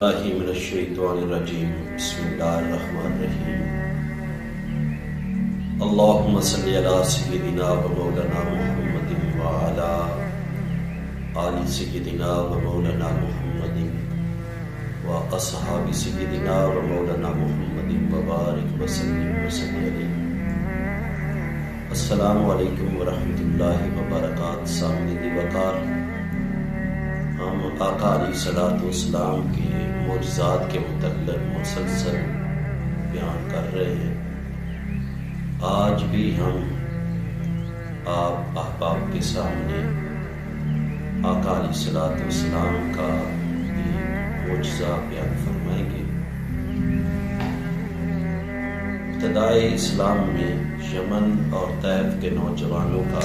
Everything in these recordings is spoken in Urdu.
من الشیطان الرجیم بسم اللہ الرحمن الرحیم اللہم صلی علی سیدنا و مولانا محمد وعلا آل سیدنا و مولانا محمد و اصحاب سیدنا و مولانا محمد وبارک وسلم علیہ۔ السلام علیکم ورحمۃ اللہ وبرکاتہ۔ سامعین وقار، ہم آقا علیہ الصلوۃ والسلام کے معجزات کے متعلق مسلسل بیان کر رہے ہیں۔ آج بھی ہم آپ احباب کے سامنے آقا علیہ الصلوۃ والسلام کا ایک معجزہ بیان فرمائیں گے۔ ابتدائے اسلام میں یمن اور طیف کے نوجوانوں کا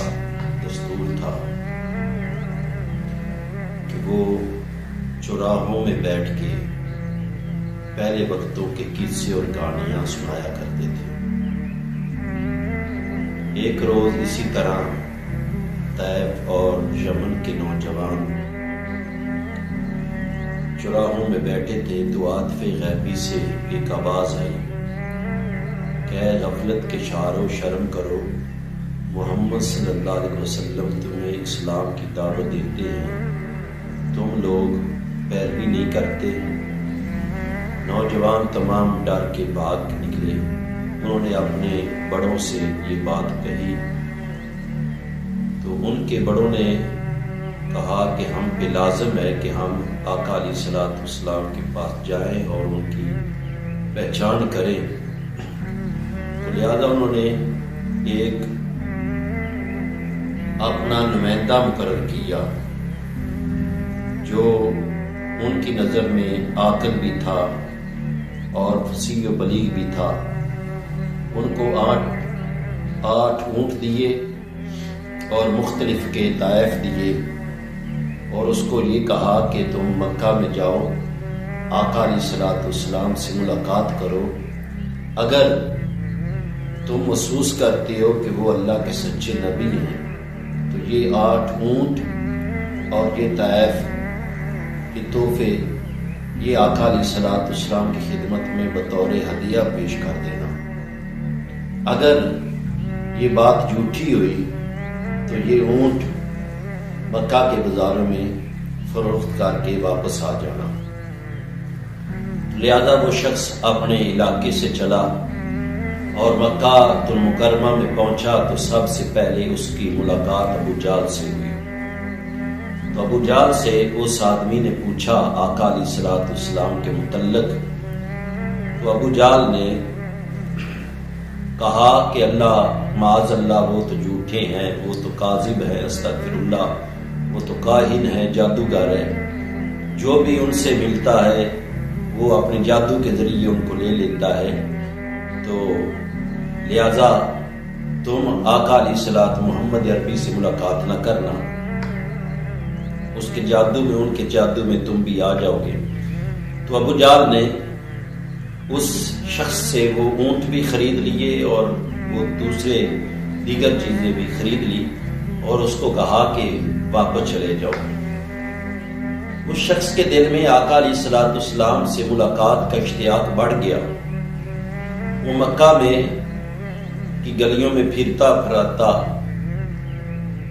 دستور تھا کہ وہ چوراہوں میں بیٹھ کے پہلے وقتوں کے قصے اور کہانیاں سنایا کرتے تھے۔ ایک روز اسی طرح طیف اور یمن کے نوجوان چوراہوں میں بیٹھے تھے تو عاطف غیبی سے ایک آواز آئی کہ اے غفلت کے شعار و شرم کرو، محمد صلی اللہ علیہ وسلم تمہیں اسلام کی دعوت دیتے ہیں، تم لوگ پیروی نہیں کرتے۔ نوجوان تمام ڈر کے بھاگ نکلے۔ انہوں نے اپنے بڑوں سے یہ بات کہی تو ان کے بڑوں نے کہا کہ ہم پہ لازم ہے کہ ہم آقا علیہ الصلوۃ والسلام کے پاس جائیں اور ان کی پہچان کریں۔ تو لہذا انہوں نے ایک اپنا نمائندہ مقرر کیا جو ان کی نظر میں عاقل بھی تھا اور فصیح و بلیغ بھی تھا۔ ان کو 8 اونٹ دیے اور مختلف کے طائف دیے اور اس کو یہ کہا کہ تم مکہ میں جاؤ، آقا علیہ الصلوۃ والسلام سے ملاقات کرو۔ اگر تم محسوس کرتے ہو کہ وہ اللہ کے سچے نبی ہیں تو یہ 8 اونٹ اور یہ طائف کے تحفے یہ آقا علیہ الصلوۃ والسلام کی خدمت میں بطور ہدیہ پیش کر دینا۔ اگر یہ بات جھوٹی ہوئی تو یہ اونٹ مکہ کے بازاروں میں فروخت کر کے واپس آ جانا۔ لہذا وہ شخص اپنے علاقے سے چلا اور مکہ المکرمہ میں پہنچا تو سب سے پہلے اس کی ملاقات ابو جہل سے ہوئی۔ تو ابو جہل سے اس آدمی نے پوچھا آقا علیہ الصلوۃ والسلام کے متعلق۔ تو ابو جہل نے کہا کہ اللہ معاذ اللہ، وہ تو جھوٹے ہیں، وہ تو کاذب ہے، استغفر اللہ، وہ تو کاہن ہے، جادوگر ہے، جو بھی ان سے ملتا ہے وہ اپنے جادو کے ذریعے ان کو لے لیتا ہے۔ تو لہذا تم آقا علیہ الصلوۃ محمد عربی سے ملاقات نہ کرنا، اس کے جادو میں، ان کے جادو میں تم بھی آ جاؤ گے۔ تو ابو جہل نے اس شخص سے وہ اونٹ بھی خرید لیے اور وہ دیگر چیزیں بھی خرید لی اور اس کو کہا کہ واپس چلے جاؤ۔ اس شخص کے دل میں آقا علیہ الصلوۃ والسلام سے ملاقات کا اشتیاق بڑھ گیا۔ وہ مکہ میں کی گلیوں میں پھرتا پھراتا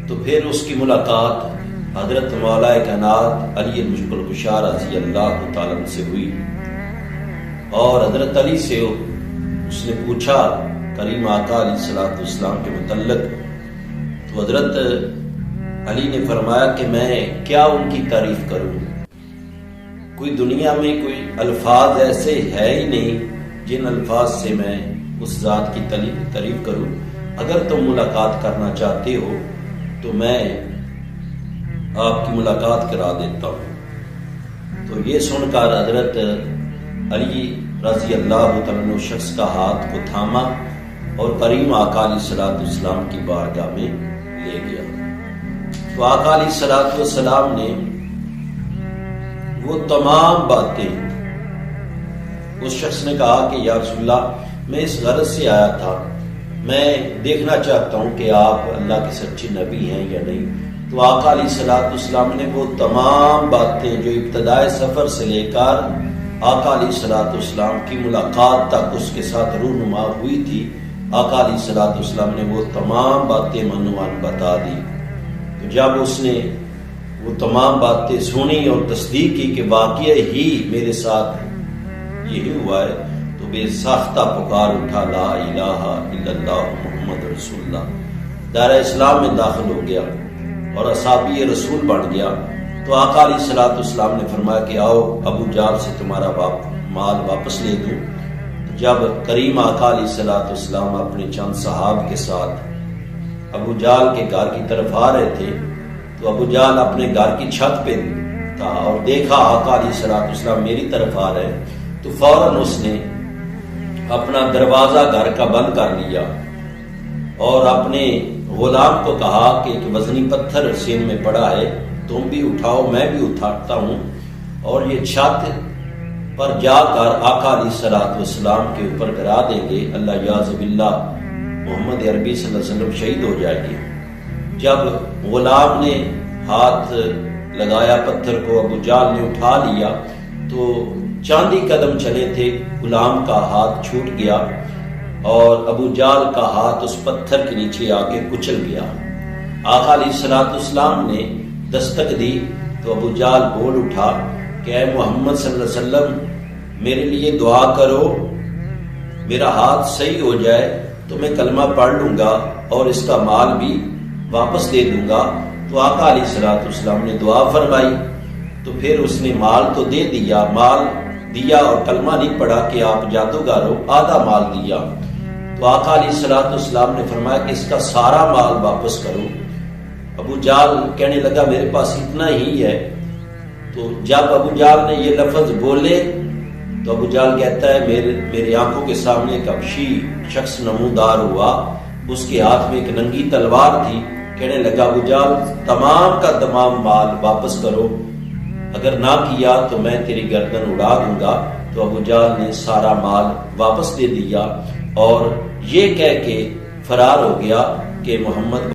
تو پھر اس کی ملاقات حضرت مولا کائنات علی المشکل کشا رضی اللہ تعالیٰ عنہ سے ہوئی اور حضرت علی سے اس نے پوچھا کریم آقا علیہ الصلوۃ والسلام کے متعلق۔ تو حضرت علی نے فرمایا کہ میں کیا ان کی تعریف کروں، کوئی دنیا میں کوئی الفاظ ایسے ہے ہی نہیں جن الفاظ سے میں اس ذات کی تعریف کروں۔ اگر تم ملاقات کرنا چاہتے ہو تو میں آپ کی ملاقات کرا دیتا ہوں۔ تو یہ سن کر حضرت علی رضی اللہ تعالیٰ عنہ شخص کا ہاتھ کو تھاما اور کریم آقا علیہ الصلوۃ والسلام کی بارگاہ میں لے گیا۔ تو آقا علیہ الصلوۃ والسلام نے وہ تمام باتیں، اس شخص نے کہا کہ یا رسول اللہ، میں اس غرض سے آیا تھا، میں دیکھنا چاہتا ہوں کہ آپ اللہ کے سچے نبی ہیں یا نہیں۔ تو آقا علیہ الصلوۃ والسلام نے وہ تمام باتیں جو ابتدائے سفر سے لے کر آقا علیہ الصلوۃ والسلام کی ملاقات تک اس کے ساتھ رونما ہوئی تھی، آقا علیہ الصلوۃ والسلام نے وہ تمام باتیں منوان بتا دی۔ تو جب اس نے وہ تمام باتیں سنی اور تصدیق کی کہ واقعی ہی میرے ساتھ یہی ہوا ہے، تو بے ساختہ پکار اٹھا لا الہ الا اللہ محمد رسول اللہ، دائرہ اسلام میں داخل ہو گیا اور اصحابی رسول بن گیا۔ تو آقا علیہ الصلوۃ والسلام نے فرمایا کہ آؤ ابو جہل سے تمہارا مال واپس لے دوں۔ جب کریم آقا علیہ الصلوۃ والسلام اپنے چند صحاب کے ساتھ ابو جہل کے گھر کی طرف آ رہے تھے، تو ابو جہل اپنے گھر کی چھت پہ تھا اور دیکھا آقا علیہ الصلوۃ والسلام میری طرف آ رہے ہیں، تو فوراً اس نے اپنا دروازہ گھر کا بند کر لیا اور اپنے غلام کو کہا کہ ایک وزنی پتھر سین میں پڑا ہے، تم بھی اٹھاؤ میں بھی اٹھاتا ہوں، اور یہ چھت پر جا کر آقا علیہ الصلوۃ والسلام کے اوپر گرا دیں گے، اللہ یعوذ باللہ محمد عربی صلی اللہ علیہ وسلم شہید ہو جائے گے۔ جب غلام نے ہاتھ لگایا پتھر کو، ابو جہل نے اٹھا لیا، تو چاندی قدم چلے تھے، غلام کا ہاتھ چھوٹ گیا اور ابو جہل کا ہاتھ اس پتھر کے نیچے آ کے کچل گیا۔ آقا علیہ الصلوۃ والسلام نے دستک دی تو ابو جہل بول اٹھا کہ اے محمد صلی اللہ علیہ وسلم میرے لیے دعا کرو، میرا ہاتھ صحیح ہو جائے تو میں کلمہ پڑھ لوں گا اور اس کا مال بھی واپس دے دوں گا۔ تو آقا علیہ الصلوۃ والسلام نے دعا فرمائی، تو پھر اس نے مال تو دے دیا، مال دیا اور کلمہ نہیں پڑھا کہ آپ جادوگر ہو، آدھا مال دیا۔ تو آقا علیہ الصلوۃ والسلام نے فرمایا کہ اس کا سارا مال واپس کرو۔ ابو جہل کہنے لگا میرے پاس اتنا ہی ہے۔ تو جب ابو جہل نے یہ لفظ بولے تو ابو جہل کہتا ہے میری آنکھوں کے سامنے ایک حبشی شخص نمودار ہوا، اس کے ہاتھ میں ایک ننگی تلوار تھی، کہنے لگا ابو جہل تمام کا تمام مال واپس کرو، اگر نہ کیا تو میں تیری گردن اڑا دوں گا۔ تو ابو جہل نے سارا مال واپس دے دیا اور یہ کہہ کے فرار ہو گیا کہ محمد